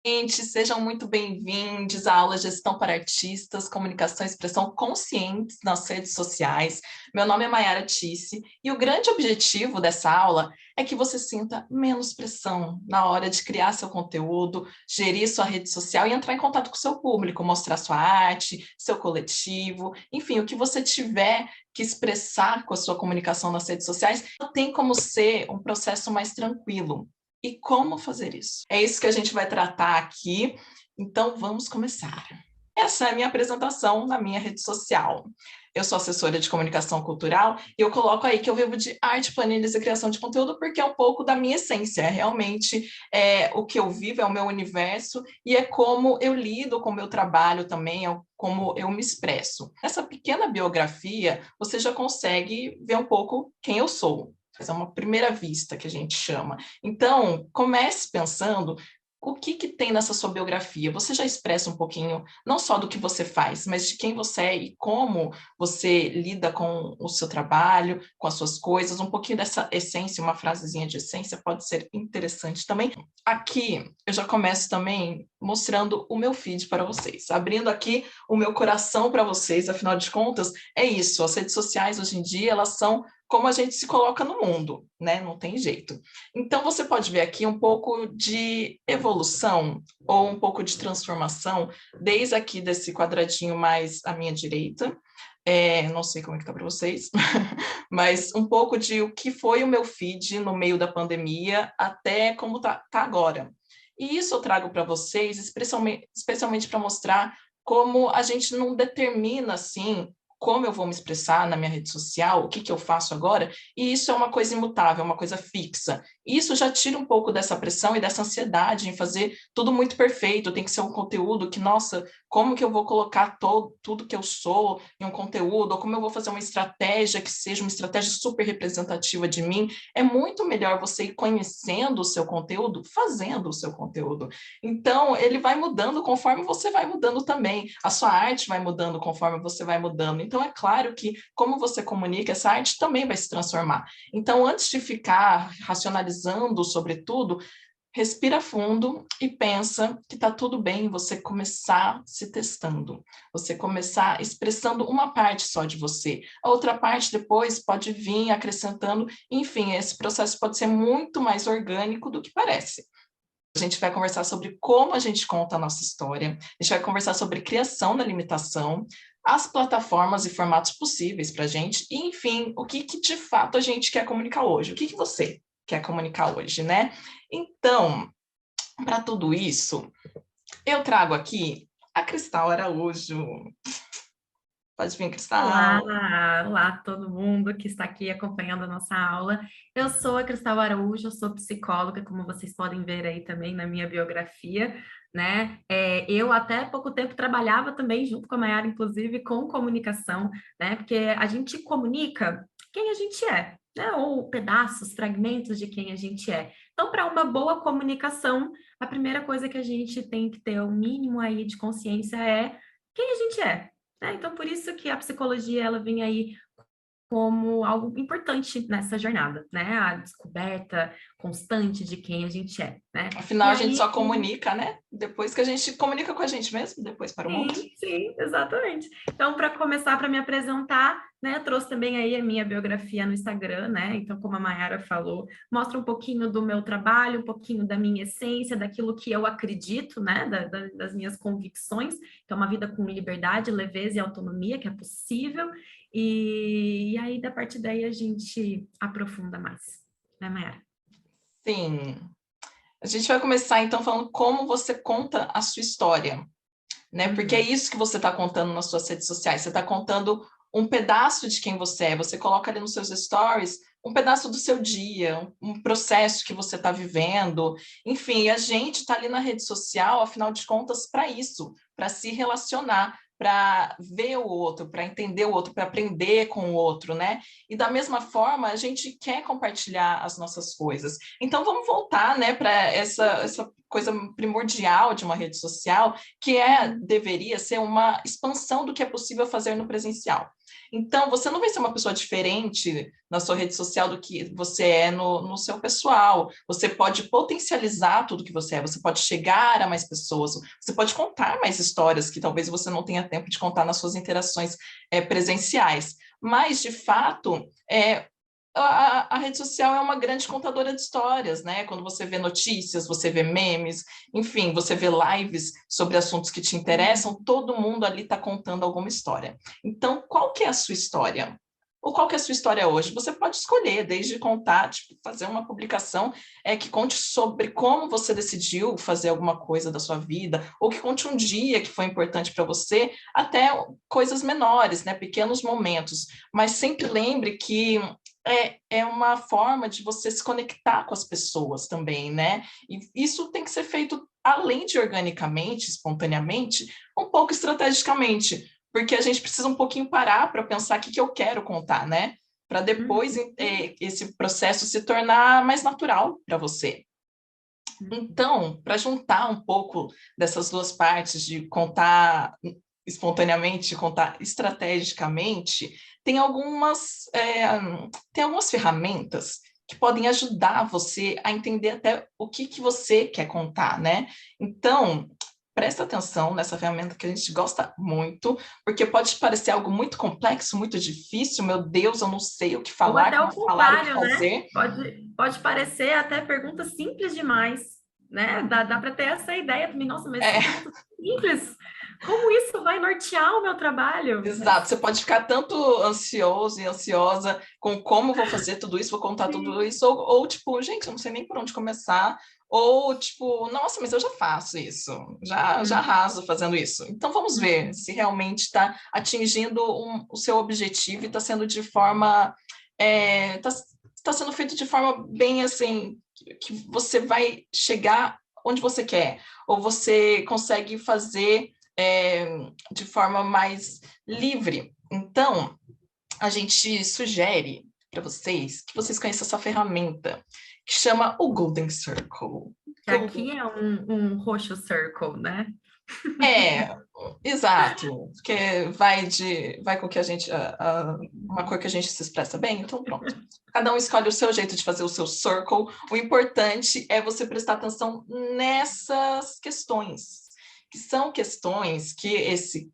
Gente, sejam muito bem-vindos à aula Gestão para Artistas, Comunicação e Expressão Conscientes nas redes sociais. Meu nome é Mayara Tisse e o grande objetivo dessa aula é que você sinta menos pressão na hora de criar seu conteúdo, gerir sua rede social e entrar em contato com o seu público, mostrar sua arte, seu coletivo, enfim, o que você tiver que expressar com a sua comunicação nas redes sociais, tem como ser um processo mais tranquilo. E como fazer isso? É isso que a gente vai tratar aqui, então vamos começar. Essa é a minha apresentação na minha rede social. Eu sou assessora de comunicação cultural e eu coloco aí que eu vivo de arte, planilhas e criação de conteúdo porque é um pouco da minha essência, realmente o que eu vivo, é o meu universo e é como eu lido com o meu trabalho também, é como eu me expresso. Nessa pequena biografia, você já consegue ver um pouco quem eu sou. É uma primeira vista que a gente chama. Então, comece pensando o que tem nessa sua biografia. Você já expressa um pouquinho, não só do que você faz, mas de quem você é e como você lida com o seu trabalho, com as suas coisas, um pouquinho dessa essência, uma frasezinha de essência pode ser interessante também. Aqui, eu já começo também mostrando o meu feed para vocês, abrindo aqui o meu coração para vocês, afinal de contas, é isso, as redes sociais hoje em dia, elas são como a gente se coloca no mundo, né? Não tem jeito. Então, você pode ver aqui um pouco de evolução ou um pouco de transformação, desde aqui desse quadradinho mais à minha direita, não sei como é que tá para vocês, mas um pouco de o que foi o meu feed no meio da pandemia até como tá agora. E isso eu trago para vocês, especialmente para mostrar como a gente não determina, assim, como eu vou me expressar na minha rede social, o que eu faço agora, e isso é uma coisa imutável, uma coisa fixa. Isso já tira um pouco dessa pressão e dessa ansiedade em fazer tudo muito perfeito, tem que ser um conteúdo que, nossa, como que eu vou colocar tudo que eu sou em um conteúdo, ou como eu vou fazer uma estratégia que seja uma estratégia super representativa de mim. É muito melhor você ir conhecendo o seu conteúdo, fazendo o seu conteúdo. Então, ele vai mudando conforme você vai mudando também. A sua arte vai mudando conforme você vai mudando. Então, é claro que, como você comunica, essa arte também vai se transformar. Então, antes de ficar racionalizando sobre tudo, respira fundo e pensa que está tudo bem você começar se testando, você começar expressando uma parte só de você. A outra parte depois pode vir acrescentando, enfim, esse processo pode ser muito mais orgânico do que parece. A gente vai conversar sobre como a gente conta a nossa história, a gente vai conversar sobre criação da limitação, as plataformas e formatos possíveis para a gente, e, enfim, o que de fato a gente quer comunicar hoje, o que você quer comunicar hoje, né? Então, para tudo isso, eu trago aqui a Cristal Araújo. Pode vir, Olá, Cristal. olá a todo mundo que está aqui acompanhando a nossa aula. Eu sou a Cristal Araújo, eu sou psicóloga, como vocês podem ver aí também na minha biografia, né? Eu até pouco tempo trabalhava também junto com a Mayara, inclusive, com comunicação, né? Porque a gente comunica quem a gente é, né? Ou pedaços, fragmentos de quem a gente é. Então, para uma boa comunicação, a primeira coisa que a gente tem que ter o mínimo aí de consciência é quem a gente é. Então, por isso que a psicologia ela vem aí como algo importante nessa jornada, né? A descoberta constante de quem a gente é, né? Afinal, E a gente aí, só comunica, né? Depois que a gente comunica com a gente mesmo, depois para o mundo. sim, sim, exatamente. Então, para começar, para me apresentar, né, eu trouxe também aí a minha biografia no Instagram, né? Então, como a Mayara falou, mostra um pouquinho do meu trabalho, um pouquinho da minha essência, daquilo que eu acredito, né? Das minhas convicções, que é uma vida com liberdade, leveza e autonomia, que é possível. E aí, da partir daí, a gente aprofunda mais, né, Mayara? Sim. A gente vai começar, então, falando como você conta a sua história, né? Porque é Uhum. isso que você está contando nas suas redes sociais. Você está contando um pedaço de quem você é. Você coloca ali nos seus stories um pedaço do seu dia, um processo que você está vivendo. Enfim, a gente está ali na rede social, afinal de contas, para isso, para se relacionar, para ver o outro, para entender o outro, para aprender com o outro, né? E da mesma forma, a gente quer compartilhar as nossas coisas. Então, vamos voltar, né, para essa coisa primordial de uma rede social, que deveria ser uma expansão do que é possível fazer no presencial. Então, você não vai ser uma pessoa diferente na sua rede social do que você é no seu pessoal. Você pode potencializar tudo que você é, você pode chegar a mais pessoas, você pode contar mais histórias que talvez você não tenha tempo de contar nas suas interações presenciais. Mas, de fato, a rede social é uma grande contadora de histórias, né? Quando você vê notícias, você vê memes, enfim, você vê lives sobre assuntos que te interessam, todo mundo ali está contando alguma história. Então, qual que é a sua história? Ou qual que é a sua história hoje? Você pode escolher, desde contar, tipo, fazer uma publicação que conte sobre como você decidiu fazer alguma coisa da sua vida, ou que conte um dia que foi importante para você, até coisas menores, né? Pequenos momentos. Mas sempre lembre que é uma forma de você se conectar com as pessoas também, né? E isso tem que ser feito, além de organicamente, espontaneamente, um pouco estrategicamente, porque a gente precisa um pouquinho parar para pensar o que eu quero contar, né? Para depois esse processo se tornar mais natural para você. Então, para juntar um pouco dessas duas partes de contar espontaneamente, contar estrategicamente, tem algumas ferramentas que podem ajudar você a entender até o que você quer contar, né? Então, presta atenção nessa ferramenta que a gente gosta muito, porque pode parecer algo muito complexo, muito difícil, meu Deus, eu não sei o que Ou falar, até como o falar, o que contrário, né? fazer. Pode parecer até perguntas simples demais, né? Dá para ter essa ideia também, nossa, mas são É, perguntas simples. Como isso vai nortear o meu trabalho? exato, você pode ficar tanto ansioso e ansiosa com como vou fazer tudo isso, vou contar tudo Sim. isso, ou tipo, gente, eu não sei nem por onde começar, ou tipo, nossa, mas eu já faço isso, já Hum, arraso fazendo isso. Então vamos ver hum, se realmente está atingindo o seu objetivo e está sendo de forma, tá sendo feito de forma bem assim, que você vai chegar onde você quer, ou você consegue fazer de forma mais livre. Então, a gente sugere para vocês que vocês conheçam essa ferramenta que chama o Golden Circle. que aqui é um roxo circle, né? É, exato, porque vai com que a gente, uma cor que a gente se expressa bem, então pronto. Cada um escolhe o seu jeito de fazer o seu circle. O importante é você prestar atenção nessas questões, que são questões que esse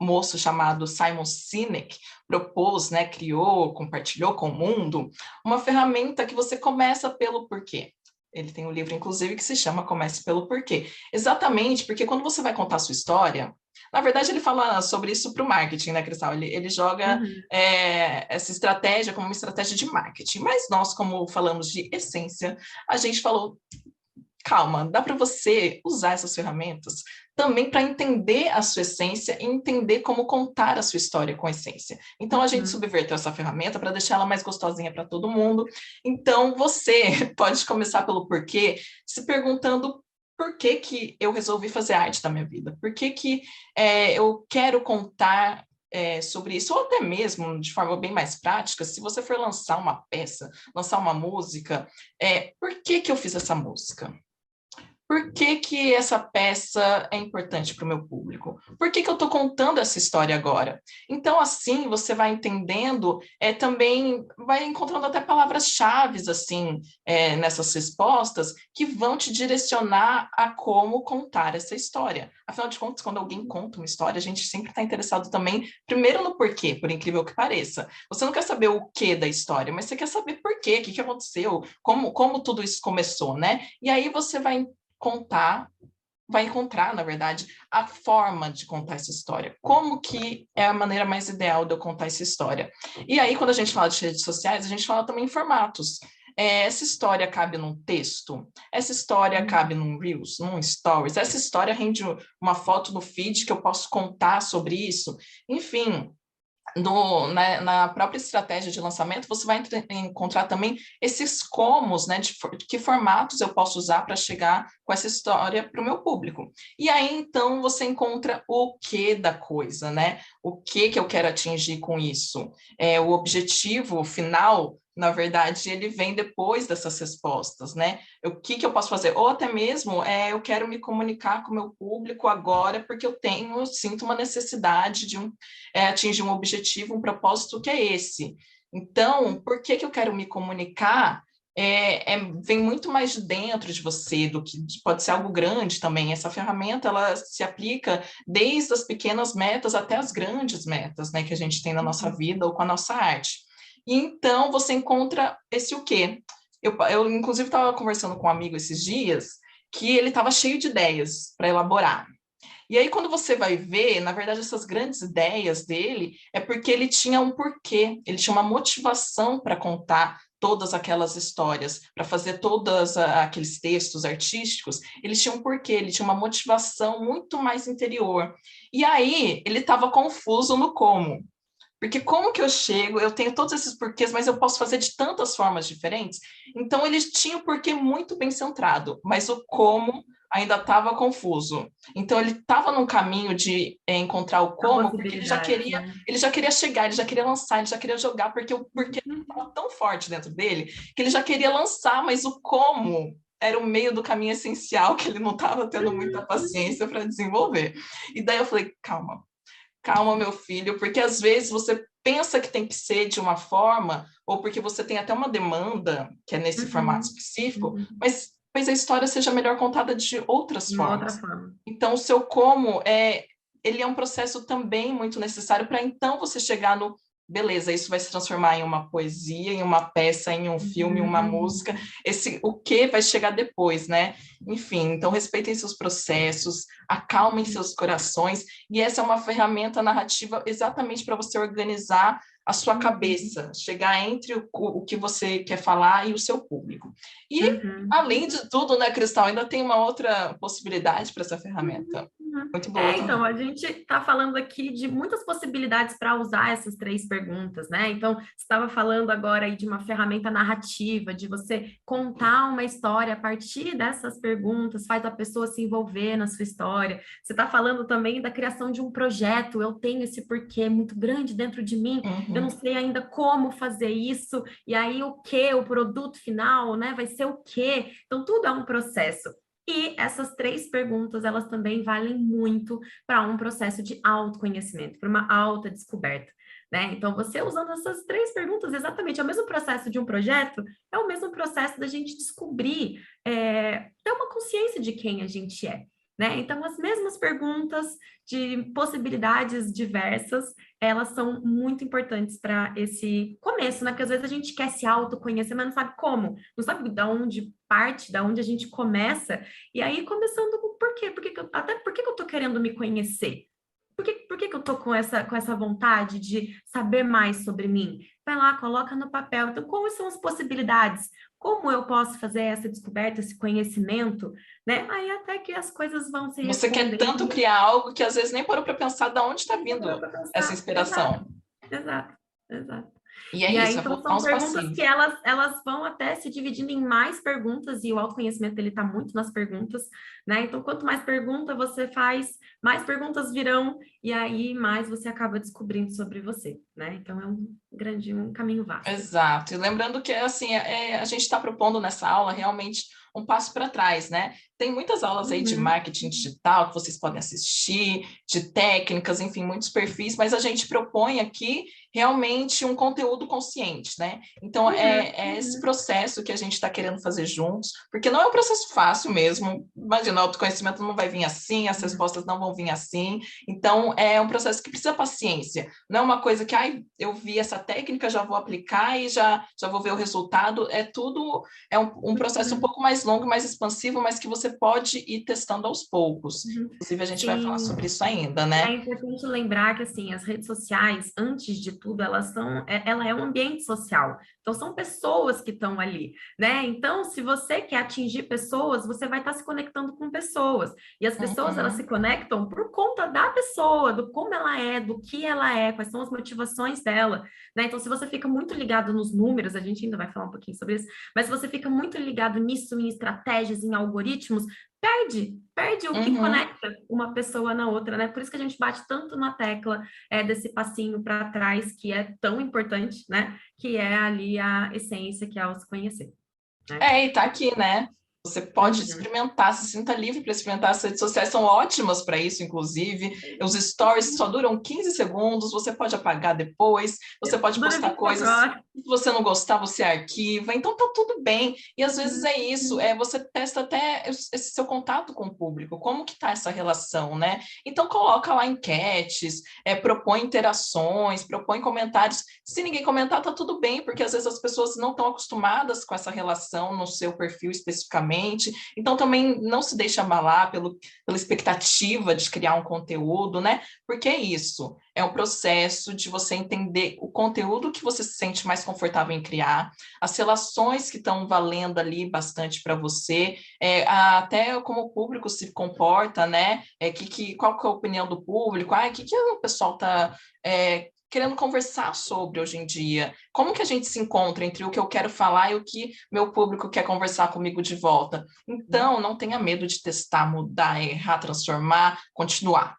moço chamado Simon Sinek propôs, né, criou, compartilhou com o mundo, uma ferramenta que você começa pelo porquê. Ele tem um livro, inclusive, que se chama Comece pelo Porquê. Exatamente, porque quando você vai contar a sua história, na verdade, ele fala sobre isso para o marketing, né, Cristal? Ele joga Uhum. essa estratégia como uma estratégia de marketing. Mas nós, como falamos de essência, a gente falou, calma, dá para você usar essas ferramentas também para entender a sua essência e entender como contar a sua história com essência. Então, a gente Uhum. subverteu essa ferramenta para deixar ela mais gostosinha para todo mundo. Então, você pode começar pelo porquê, se perguntando por que que eu resolvi fazer arte da minha vida? Por que que eu quero contar sobre isso, ou até mesmo de forma bem mais prática, se você for lançar uma peça, lançar uma música, por que que eu fiz essa música? Por que que essa peça é importante para o meu público? Por que que eu estou contando essa história agora? Então, assim, você vai entendendo, também vai encontrando até palavras-chave, assim, nessas respostas, que vão te direcionar a como contar essa história. Afinal de contas, quando alguém conta uma história, a gente sempre está interessado também, primeiro no porquê, por incrível que pareça. Você não quer saber o que da história, mas você quer saber por quê, o que que aconteceu, como tudo isso começou, né? E aí você vai encontrar, na verdade, a forma de contar essa história. Como que é a maneira mais ideal de eu contar essa história? E aí, quando a gente fala de redes sociais, a gente fala também em formatos. Essa história cabe num texto, essa história cabe num Reels, num Stories, essa história rende uma foto no feed que eu posso contar sobre isso. Enfim, na própria estratégia de lançamento, você vai encontrar também esses comos, né, de que formatos eu posso usar para chegar com essa história para o meu público. E aí, então, você encontra o que da coisa, né? O que eu quero atingir com isso? O objetivo final Na verdade, ele vem depois dessas respostas, né? O que que eu posso fazer? Ou até mesmo, eu quero me comunicar com o meu público agora porque eu sinto uma necessidade de atingir um objetivo, um propósito que é esse. Então, por que que eu quero me comunicar? Vem muito mais de dentro de você do que pode ser algo grande também. Essa ferramenta, ela se aplica desde as pequenas metas até as grandes metas, né, que a gente tem na nossa vida ou com a nossa arte. E então você encontra esse o quê? Eu inclusive estava conversando com um amigo esses dias que ele estava cheio de ideias para elaborar. E aí, quando você vai ver, na verdade, essas grandes ideias dele é porque ele tinha um porquê, ele tinha uma motivação para contar todas aquelas histórias, para fazer todos aqueles textos artísticos, ele tinha um porquê, ele tinha uma motivação muito mais interior. E aí, ele estava confuso no como. Porque como que eu chego, eu tenho todos esses porquês, mas eu posso fazer de tantas formas diferentes. Então, ele tinha o porquê muito bem centrado, mas o como ainda estava confuso. Então, ele estava num caminho de encontrar o como, porque Né? ele já queria chegar, ele já queria lançar, ele já queria jogar, porque o porquê estava tão forte dentro dele, que ele já queria lançar, mas o como era o meio do caminho essencial, que ele não estava tendo muita paciência para desenvolver. E daí eu falei, calma, meu filho, porque às vezes você pensa que tem que ser de uma forma, ou porque você tem até uma demanda, que é nesse formato específico, mas talvez a história seja melhor contada de outras De uma formas. outra forma. Então, o seu ele é um processo também muito necessário para então você chegar no beleza, isso vai se transformar em uma poesia, em uma peça, em um filme, em uma música. O que vai chegar depois, né? Enfim, então respeitem seus processos, acalmem seus corações, e essa é uma ferramenta narrativa exatamente para você organizar a sua cabeça, chegar entre o que você quer falar e o seu público. E, além de tudo, né, Cristal, ainda tem uma outra possibilidade para essa ferramenta. Muito boa também. Então, a gente está falando aqui de muitas possibilidades para usar essas 3 perguntas, né? Então, você estava falando agora aí de uma ferramenta narrativa, de você contar uma história a partir dessas perguntas, faz a pessoa se envolver na sua história. Você está falando também da criação de um projeto, eu tenho esse porquê muito grande dentro de mim, eu não sei ainda como fazer isso, e aí o produto final, né? Vai ser o quê? Então, tudo é um processo. E essas 3 perguntas, elas também valem muito para um processo de autoconhecimento, para uma autodescoberta, né? Então, você usando essas 3 perguntas, exatamente, é o mesmo processo de um projeto, é o mesmo processo da gente descobrir, ter uma consciência de quem a gente é, né? Então, as mesmas perguntas de possibilidades diversas, elas são muito importantes para esse começo, né? Porque às vezes a gente quer se autoconhecer, mas não sabe como, não sabe de onde parte, de onde a gente começa, e aí começando com por quê? Até por que eu tô querendo me conhecer? Por que eu tô com essa vontade de saber mais sobre mim? Vai lá, coloca no papel. Então, quais são as possibilidades? Como eu posso fazer essa descoberta, esse conhecimento, né? Aí até que as coisas vão se Você quer respondendo. tanto criar algo que às vezes nem parou para pensar de onde está vindo essa inspiração. Exato. E é E aí, isso, é então, voltar são aos perguntas passivos. que elas vão até se dividindo em mais perguntas, e o autoconhecimento ele está muito nas perguntas, né? Então, quanto mais pergunta você faz, mais perguntas virão, e aí mais você acaba descobrindo sobre você, né? Então, é um caminho vasto. Exato. E lembrando que assim, a gente está propondo nessa aula realmente um passo para trás, né? Tem muitas aulas aí de marketing digital que vocês podem assistir, de técnicas, enfim, muitos perfis, mas a gente propõe aqui realmente um conteúdo consciente, né? Então, é esse processo que a gente está querendo fazer juntos, porque não é um processo fácil mesmo. Imagina, o autoconhecimento não vai vir assim, as respostas não vão vir assim. Então, é um processo que precisa paciência. Não é uma coisa que, eu vi essa técnica, já vou aplicar e já vou ver o resultado. É um processo um pouco mais longo, mais expansivo, mas que você pode ir testando aos poucos. Inclusive, a gente vai falar sobre isso ainda, né? É importante lembrar que, assim, as redes sociais, antes de tudo, ela é um ambiente social. Então, são pessoas que estão ali, né? Então, se você quer atingir pessoas, você vai estar se conectando com pessoas. E as pessoas, elas se conectam por conta da pessoa, do como ela é, do que ela é, quais são as motivações dela, né? Então, se você fica muito ligado nos números, a gente ainda vai falar um pouquinho sobre isso, mas se você fica muito ligado nisso, em estratégias, em algoritmos, perde o que conecta uma pessoa na outra, né? Por isso que a gente bate tanto na tecla desse passinho para trás, que é tão importante, né? Que é ali a essência, que é o se conhecer, né? E tá aqui, né? Você pode experimentar, se sinta livre para experimentar. As redes sociais são ótimas para isso, inclusive. Os stories só duram 15 segundos, você pode apagar depois, você pode Dura postar 24 coisas. horas. Se você não gostar, você arquiva. Então tá tudo bem. E às vezes é isso, você testa até esse seu contato com o público, como que tá essa relação, né? Então coloca lá enquetes, propõe interações, propõe comentários. Se ninguém comentar, tá tudo bem, porque às vezes as pessoas não estão acostumadas com essa relação no seu perfil especificamente. Então, também não se deixe abalar pela expectativa de criar um conteúdo, né? Porque é isso, é um processo de você entender o conteúdo que você se sente mais confortável em criar, as relações que estão valendo ali bastante para você, até como o público se comporta, né? Qual que é a opinião do público? O que o pessoal está querendo conversar sobre hoje em dia. Como que a gente se encontra entre o que eu quero falar e o que meu público quer conversar comigo de volta? Então, não tenha medo de testar, mudar, errar, transformar, continuar.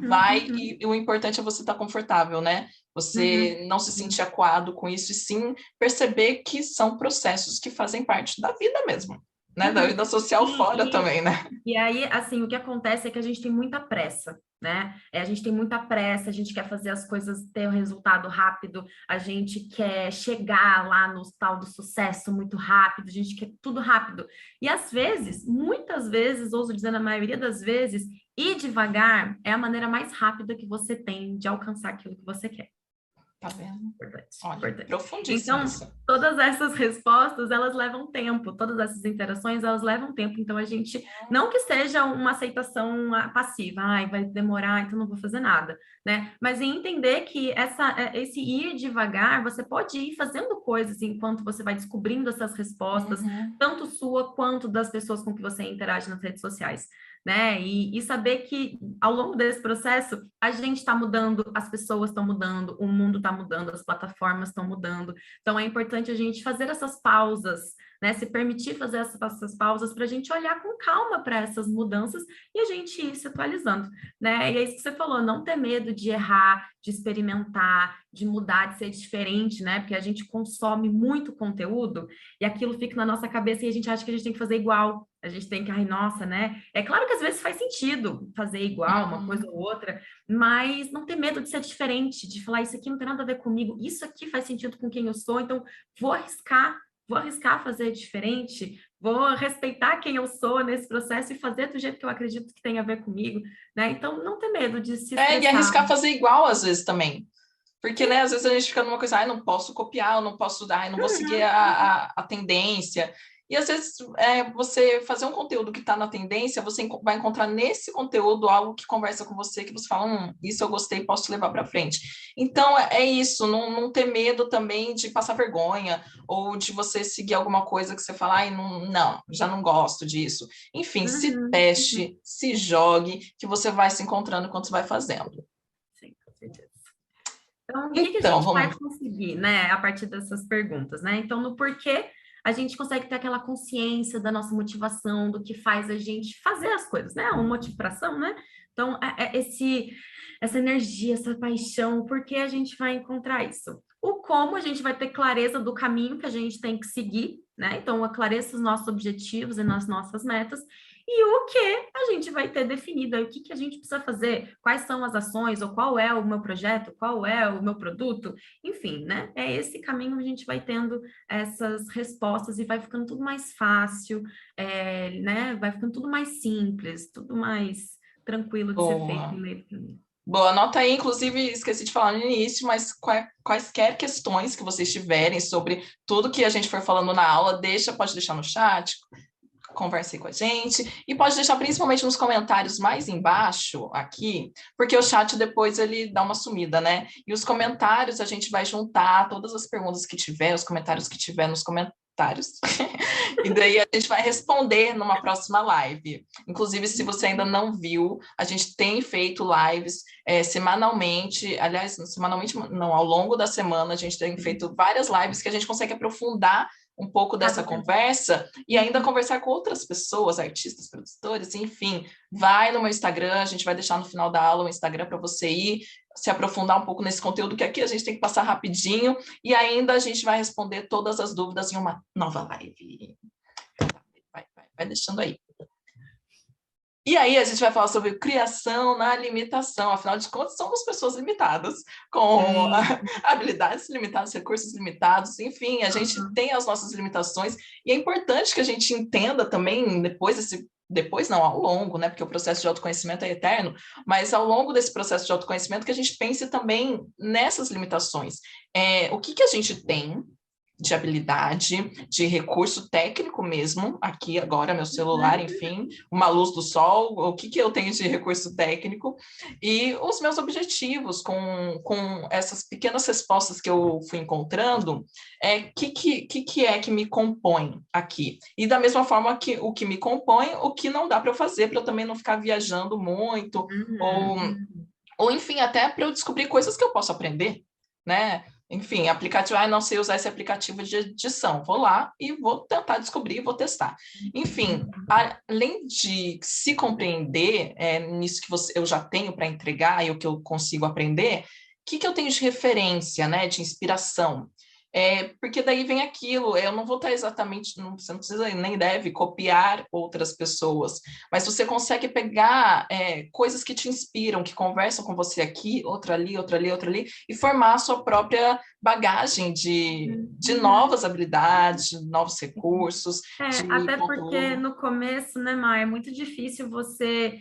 Vai, e o importante é você estar confortável, né? Você não se sentir acuado com isso, e sim perceber que são processos que fazem parte da vida mesmo, né? Da vida social fora também, né? E aí, assim, o que acontece é que a gente tem muita pressa, né? A gente tem muita pressa, a gente quer fazer as coisas ter um resultado rápido, a gente quer chegar lá no tal do sucesso muito rápido, a gente quer tudo rápido. E às vezes, muitas vezes, ouso dizer na maioria das vezes, ir devagar é a maneira mais rápida que você tem de alcançar aquilo que você quer. Tá vendo? Importante, Olha, importante. profundíssimo Então, isso. todas essas respostas, elas levam tempo, todas essas interações, elas levam tempo. Então, a gente, não que seja uma aceitação passiva, vai demorar, então não vou fazer nada, né? Mas em entender que esse ir devagar, você pode ir fazendo coisas enquanto você vai descobrindo essas respostas, tanto sua quanto das pessoas com que você interage nas redes sociais, né? E saber que ao longo desse processo a gente está mudando, as pessoas estão mudando, o mundo está mudando, as plataformas estão mudando. Então é importante a gente fazer essas pausas, né? Se permitir fazer essas pausas para a gente olhar com calma para essas mudanças e a gente ir se atualizando, né? E é isso que você falou, não ter medo de errar, de experimentar, de mudar, de ser diferente, né? Porque a gente consome muito conteúdo e aquilo fica na nossa cabeça e a gente acha que a gente tem que fazer igual. A gente tem que, nossa, né? É claro que às vezes faz sentido fazer igual, uma coisa ou outra, mas não ter medo de ser diferente, de falar isso aqui não tem nada a ver comigo, isso aqui faz sentido com quem eu sou, então vou arriscar fazer diferente, vou respeitar quem eu sou nesse processo e fazer do jeito que eu acredito que tem a ver comigo, né? Então não ter medo de se expressar. E arriscar fazer igual às vezes também. Porque, né, às vezes a gente fica numa coisa, não posso copiar, eu não posso dar, não vou seguir a tendência. E às vezes você fazer um conteúdo que está na tendência, você vai encontrar nesse conteúdo algo que conversa com você, que você fala, isso eu gostei, posso levar para frente. Então é isso, não ter medo também de passar vergonha, ou de você seguir alguma coisa que você fala, não, já não gosto disso. Enfim, se teste, se jogue, que você vai se encontrando enquanto você vai fazendo. Sim, com certeza. Então, o que a gente vai conseguir, né, a partir dessas perguntas, né? Então, no porquê a gente consegue ter aquela consciência da nossa motivação, do que faz a gente fazer as coisas, né? Uma motivação, né? Então, essa energia, essa paixão, por que a gente vai encontrar isso? O como a gente vai ter clareza do caminho que a gente tem que seguir, né? Então, a clareza dos nossos objetivos e nas nossas metas, e o que a gente vai ter definido, o que a gente precisa fazer, quais são as ações, ou qual é o meu projeto, qual é o meu produto, enfim, né? É esse caminho que a gente vai tendo essas respostas e vai ficando tudo mais fácil, né? Vai ficando tudo mais simples, tudo mais tranquilo de ser feito no meio do caminho. Boa, anota aí, inclusive, esqueci de falar no início, mas quaisquer questões que vocês tiverem sobre tudo que a gente for falando na aula, pode deixar no chat, converse com a gente, e pode deixar principalmente nos comentários mais embaixo aqui, porque o chat depois ele dá uma sumida, né? E os comentários a gente vai juntar todas as perguntas que tiver, os comentários que tiver nos comentários, e daí a gente vai responder numa próxima live. Inclusive, se você ainda não viu, a gente tem feito lives semanalmente, aliás, semanalmente não, ao longo da semana a gente tem feito várias lives que a gente consegue aprofundar um pouco dessa conversa e ainda conversar com outras pessoas, artistas, produtores, enfim, vai no meu Instagram, a gente vai deixar no final da aula o Instagram para você ir se aprofundar um pouco nesse conteúdo, que aqui a gente tem que passar rapidinho e ainda a gente vai responder todas as dúvidas em uma nova live. Vai deixando aí. E aí a gente vai falar sobre criação na limitação, afinal de contas somos pessoas limitadas, com habilidades limitadas, recursos limitados, enfim, a gente tem as nossas limitações e é importante que a gente entenda também depois não, ao longo, né, porque o processo de autoconhecimento é eterno, mas ao longo desse processo de autoconhecimento que a gente pense também nessas limitações. O que a gente tem de habilidade, de recurso técnico mesmo, aqui agora, meu celular, enfim, uma luz do sol, o que eu tenho de recurso técnico, e os meus objetivos, com essas pequenas respostas que eu fui encontrando, que é que me compõe aqui? E da mesma forma que o que me compõe, o que não dá para eu fazer, para eu também não ficar viajando muito, ou enfim, até para eu descobrir coisas que eu posso aprender, né? Enfim, aplicativo, não sei usar esse aplicativo de edição, vou lá e vou tentar descobrir, vou testar. Enfim, além de se compreender nisso que eu já tenho para entregar e o que eu consigo aprender, o que eu tenho de referência, né, de inspiração? Porque daí vem aquilo, eu não vou estar exatamente, você não precisa nem deve copiar outras pessoas, mas você consegue pegar coisas que te inspiram, que conversam com você aqui, outra ali, outra ali, outra ali, e formar a sua própria bagagem de novas habilidades, de novos recursos, de até conteúdo. Porque no começo, né, Maia, é muito difícil você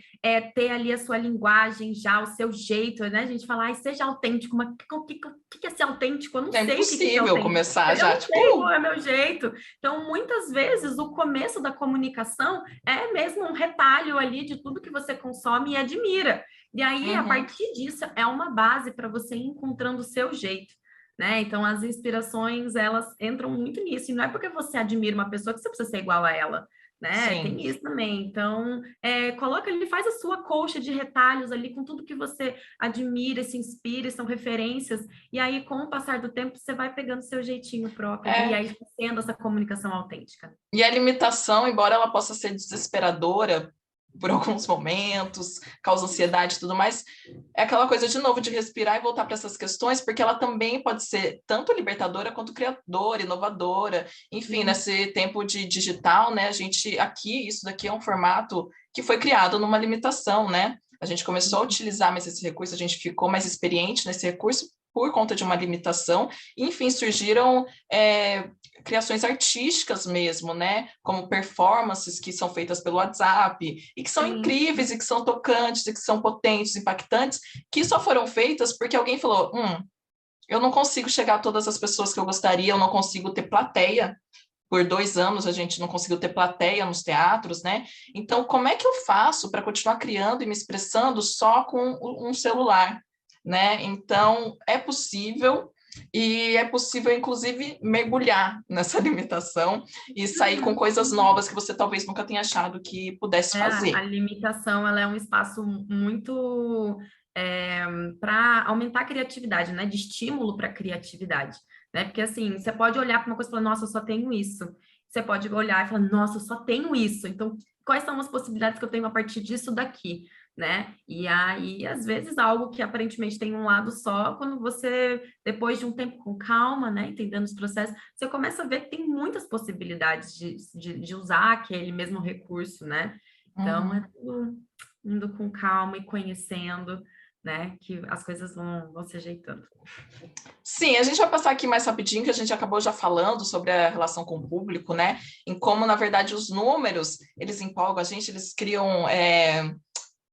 ter ali a sua linguagem já, o seu jeito, né? A gente fala, seja autêntico, mas o que é ser autêntico? Eu não sei o que é impossível começar já, eu não sei qual é meu jeito. Então, muitas vezes, o começo da comunicação é mesmo um retalho ali de tudo que você consome e admira. E aí, a partir disso, é uma base para você ir encontrando o seu jeito. Né? Então, as inspirações, elas entram muito nisso. E não é porque você admira uma pessoa que você precisa ser igual a ela. Né? Tem isso também. Então, coloca ali, faz a sua colcha de retalhos ali com tudo que você admira, se inspira, são referências. E aí, com o passar do tempo, você vai pegando seu jeitinho próprio. E aí, sendo essa comunicação autêntica. E a limitação, embora ela possa ser desesperadora por alguns momentos, causa ansiedade e tudo mais, é aquela coisa, de novo, de respirar e voltar para essas questões, porque ela também pode ser tanto libertadora quanto criadora, inovadora. Enfim, nesse tempo de digital, né, isso daqui é um formato que foi criado numa limitação, né? A gente começou a utilizar mais esse recurso, a gente ficou mais experiente nesse recurso por conta de uma limitação. Enfim, surgiram criações artísticas mesmo, né? Como performances que são feitas pelo WhatsApp e que são incríveis e que são tocantes e que são potentes, impactantes, que só foram feitas porque alguém falou, eu não consigo chegar a todas as pessoas que eu gostaria, eu não consigo ter plateia. Por 2 anos a gente não conseguiu ter plateia nos teatros, né? Então, como é que eu faço para continuar criando e me expressando só com um celular, né? Então, é possível, e é possível, inclusive, mergulhar nessa limitação e sair com coisas novas que você talvez nunca tenha achado que pudesse fazer. A limitação, ela é um espaço muito para aumentar a criatividade, né? De estímulo para a criatividade, né? Porque assim, você pode olhar para uma coisa e falar, nossa, eu só tenho isso. Você pode olhar e falar, nossa, eu só tenho isso. Então, quais são as possibilidades que eu tenho a partir disso daqui, né? E aí, às vezes, algo que aparentemente tem um lado só, quando você, depois de um tempo com calma, né, entendendo os processos, você começa a ver que tem muitas possibilidades de usar aquele mesmo recurso, né? Então, é tudo indo com calma e conhecendo, né, que as coisas vão se ajeitando. Sim, a gente vai passar aqui mais rapidinho, que a gente acabou já falando sobre a relação com o público, né? Em como, na verdade, os números, eles empolgam a gente, eles criam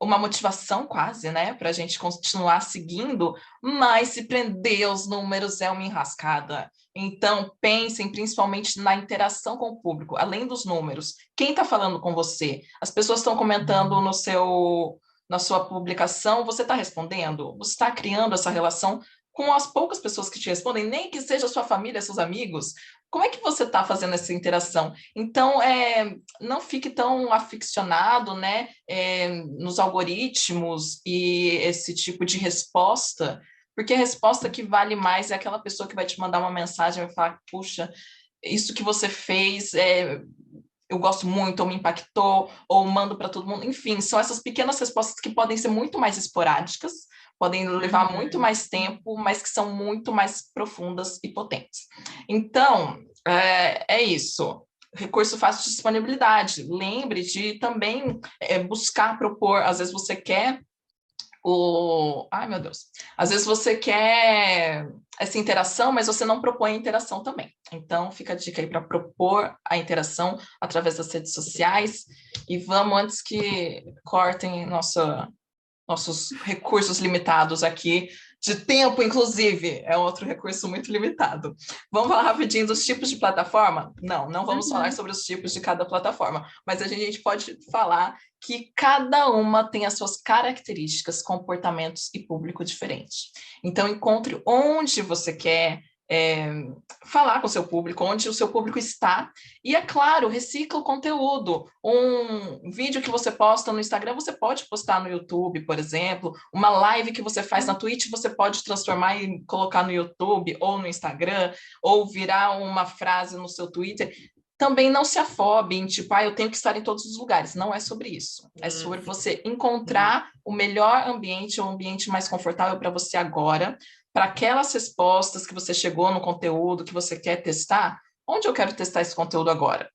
uma motivação quase, né? Para a gente continuar seguindo, mas se prender aos números é uma enrascada. Então, pensem principalmente na interação com o público, além dos números. Quem está falando com você? As pessoas estão comentando na sua publicação, você está respondendo? Você está criando essa relação com as poucas pessoas que te respondem, nem que seja sua família, seus amigos? Como é que você está fazendo essa interação? Então, não fique tão aficionado, né, nos algoritmos e esse tipo de resposta, porque a resposta que vale mais é aquela pessoa que vai te mandar uma mensagem e vai falar, puxa, isso que você fez eu gosto muito, ou me impactou, ou mando para todo mundo. Enfim, são essas pequenas respostas que podem ser muito mais esporádicas, podem levar muito mais tempo, mas que são muito mais profundas e potentes. Então, é isso. Recurso fácil de disponibilidade. Lembre de também buscar, propor. Às vezes você quer Ai, meu Deus. Às vezes você quer essa interação, mas você não propõe a interação também. Então, fica a dica aí para propor a interação através das redes sociais. E vamos, antes que cortem nossos recursos limitados aqui, de tempo, inclusive, é outro recurso muito limitado. Vamos falar rapidinho dos tipos de plataforma? Não vamos falar sobre os tipos de cada plataforma, mas a gente pode falar que cada uma tem as suas características, comportamentos e público diferente. Então, encontre onde você quer falar com o seu público, onde o seu público está, e é claro, recicla o conteúdo. Um vídeo que você posta no Instagram, você pode postar no YouTube, por exemplo, uma live que você faz na Twitch, você pode transformar e colocar no YouTube ou no Instagram, ou virar uma frase no seu Twitter. Também não se afobe em tipo, eu tenho que estar em todos os lugares. Não é sobre isso. É sobre você encontrar o melhor ambiente, o ambiente mais confortável para você agora, para aquelas respostas que você chegou no conteúdo que você quer testar. Onde eu quero testar esse conteúdo agora?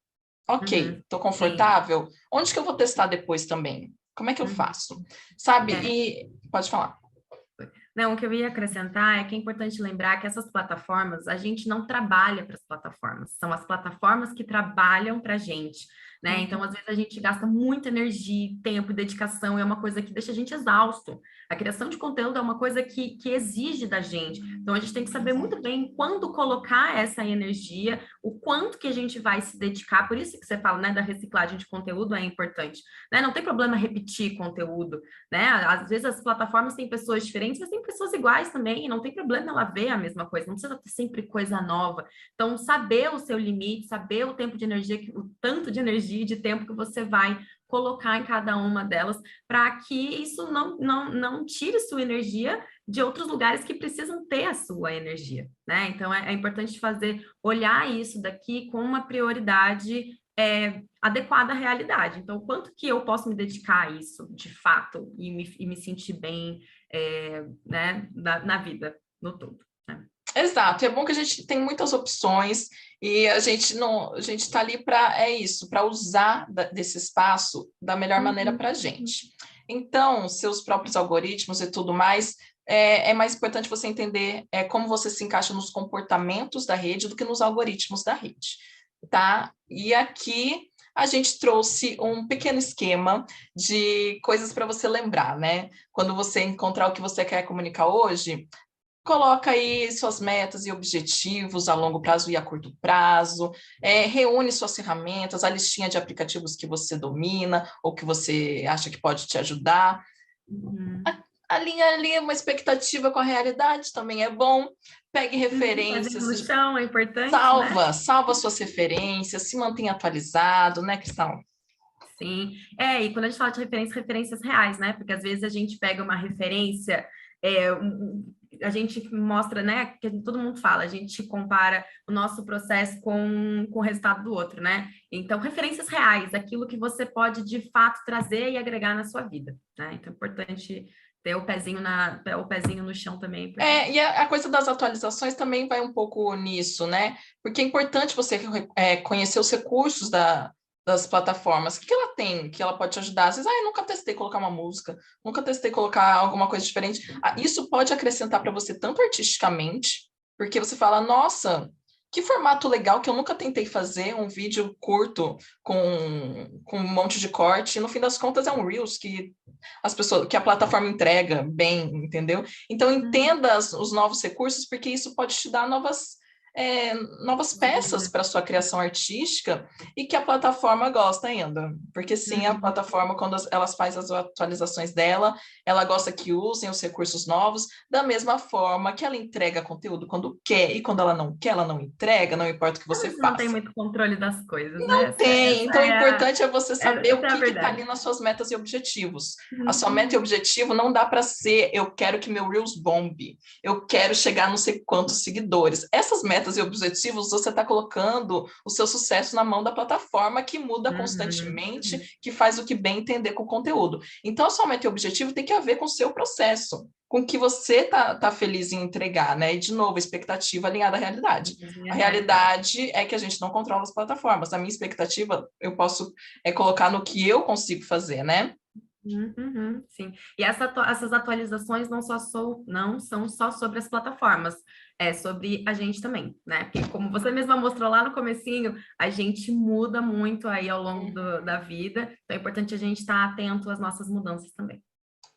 Ok, estou confortável? Onde que eu vou testar depois também? Como é que eu faço? Sabe? E pode falar. Não, o que eu ia acrescentar é que é importante lembrar que essas plataformas, a gente não trabalha para as plataformas, são as plataformas que trabalham para a gente, né? Então, às vezes, a gente gasta muita energia, tempo e dedicação, e é uma coisa que deixa a gente exausto. A criação de conteúdo é uma coisa que exige da gente. Então, a gente tem que saber muito bem quando colocar essa energia, o quanto que a gente vai se dedicar. Por isso que você fala, né, da reciclagem de conteúdo é importante, né? Não tem problema repetir conteúdo, né? Às vezes as plataformas têm pessoas diferentes, mas tem pessoas iguais também, e não tem problema ela ver a mesma coisa, não precisa ter sempre coisa nova. Então, saber o seu limite, saber o tempo de energia, o tanto de energia e de tempo que você vai colocar em cada uma delas, para que isso não tire sua energia de outros lugares que precisam ter a sua energia, né? Então, é importante olhar isso daqui com uma prioridade adequada à realidade. Então, quanto que eu posso me dedicar a isso, de fato, e me sentir bem, né, na vida, no todo, né? Exato, é bom que a gente tem muitas opções e a gente está ali para isso, para usar desse espaço da melhor maneira para a gente. Então, seus próprios algoritmos e tudo mais, é mais importante você entender como você se encaixa nos comportamentos da rede do que nos algoritmos da rede, tá? E aqui a gente trouxe um pequeno esquema de coisas para você lembrar, né? Quando você encontrar o que você quer comunicar hoje, coloca aí suas metas e objetivos a longo prazo e a curto prazo, reúne suas ferramentas, a listinha de aplicativos que você domina ou que você acha que pode te ajudar. Alinha ali uma expectativa com a realidade, também é bom. Pegue referências. No chão é importante, salva suas referências, se mantenha atualizado, né, Cristal? Sim, e quando a gente fala de referências reais, né? Porque às vezes a gente pega uma referência, a gente mostra, né? Que todo mundo fala, a gente compara o nosso processo com o resultado do outro, né? Então, referências reais, aquilo que você pode de fato trazer e agregar na sua vida, né? Então, é importante ter o pezinho no chão também. E a coisa das atualizações também vai um pouco nisso, né? Porque é importante você conhecer os recursos das plataformas. O que ela tem que ela pode te ajudar? Às vezes, eu nunca testei colocar uma música, nunca testei colocar alguma coisa diferente. Isso pode acrescentar para você tanto artisticamente, porque você fala, nossa, que formato legal que eu nunca tentei fazer um vídeo curto com um monte de corte. E no fim das contas é um Reels que a plataforma entrega bem, entendeu? Então entenda os novos recursos, porque isso pode te dar novas peças para sua criação artística e que a plataforma gosta ainda. Porque sim, a plataforma, quando elas fazem as atualizações dela, ela gosta que usem os recursos novos, da mesma forma que ela entrega conteúdo quando quer, e quando ela não quer, ela não entrega, não importa o que você faça. Não tem muito controle das coisas, não, né? Não tem. Então, o importante é você saber o que está ali nas suas metas e objetivos. A sua meta e objetivo não dá para ser, eu quero que meu Reels bombe, eu quero chegar a não sei quantos seguidores. Essas metas metas e objetivos, você está colocando o seu sucesso na mão da plataforma que muda constantemente, que faz o que bem entender com o conteúdo. Então, a sua meta e objetivo tem que haver com o seu processo, com o que você tá feliz em entregar, né? E, de novo, expectativa alinhada à realidade. A realidade é que a gente não controla as plataformas. A minha expectativa, eu posso colocar no que eu consigo fazer, né? Sim. E essas atualizações não são só sobre as plataformas, é sobre a gente também, né? Porque como você mesma mostrou lá no comecinho, a gente muda muito aí ao longo da vida, então é importante a gente estar atento às nossas mudanças também.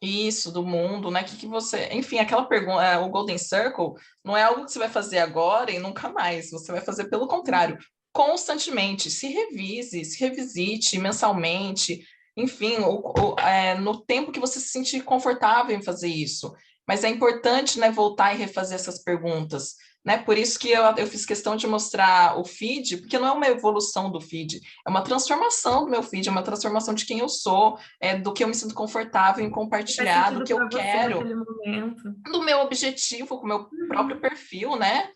Isso, do mundo, né? Que você... Enfim, aquela pergunta, o Golden Circle não é algo que você vai fazer agora e nunca mais. Você vai fazer pelo contrário, constantemente. Se revise, se revisite mensalmente, enfim, no tempo que você se sentir confortável em fazer isso. Mas é importante, né, voltar e refazer essas perguntas, né? Por isso que eu fiz questão de mostrar o feed, porque não é uma evolução do feed, é uma transformação do meu feed, é uma transformação de quem eu sou, do que eu me sinto confortável em compartilhar, do que eu quero, do meu objetivo, com o meu próprio perfil, né?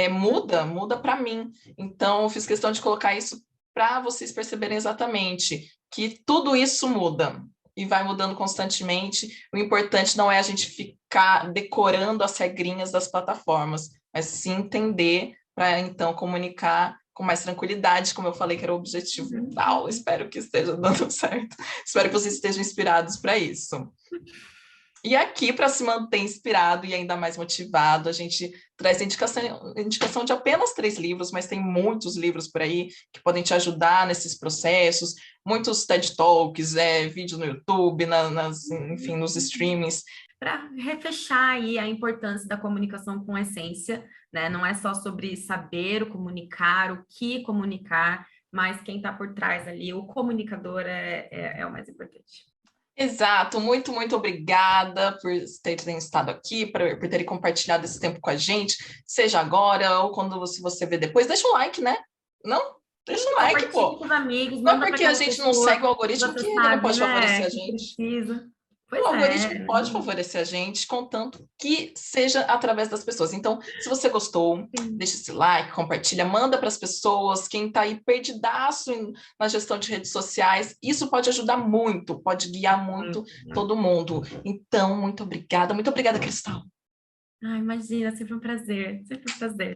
Muda para mim. Então, eu fiz questão de colocar isso para vocês perceberem exatamente que tudo isso muda e vai mudando constantemente. O importante não é a gente ficar decorando as regrinhas das plataformas, mas sim entender para então comunicar com mais tranquilidade, como eu falei que era o objetivo da aula. Espero que esteja dando certo. Espero que vocês estejam inspirados para isso. E aqui, para se manter inspirado e ainda mais motivado, a gente traz indicação de apenas 3 livros, mas tem muitos livros por aí que podem te ajudar nesses processos, muitos TED Talks, vídeos no YouTube, enfim, nos streamings. Para refechar aí a importância da comunicação com essência, né? Não é só sobre saber o comunicar, o que comunicar, mas quem está por trás ali, o comunicador é o mais importante. Exato, muito, muito obrigada por terem estado aqui, por terem compartilhado esse tempo com a gente, seja agora ou quando você vê depois. Deixa um like, né? Não? Deixa um like, pô. Com os amigos, não é porque a gente não segue o algoritmo que ele não pode favorecer a gente. Precisa. O algoritmo pode favorecer a gente, contanto que seja através das pessoas. Então, se você gostou, deixa esse like, compartilha, manda para as pessoas, quem está aí perdidaço na gestão de redes sociais, isso pode ajudar muito, pode guiar muito todo mundo. Então, muito obrigada, Cristal. Imagina, sempre um prazer,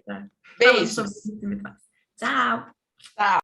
tá? Beijos. Tchau. Tchau.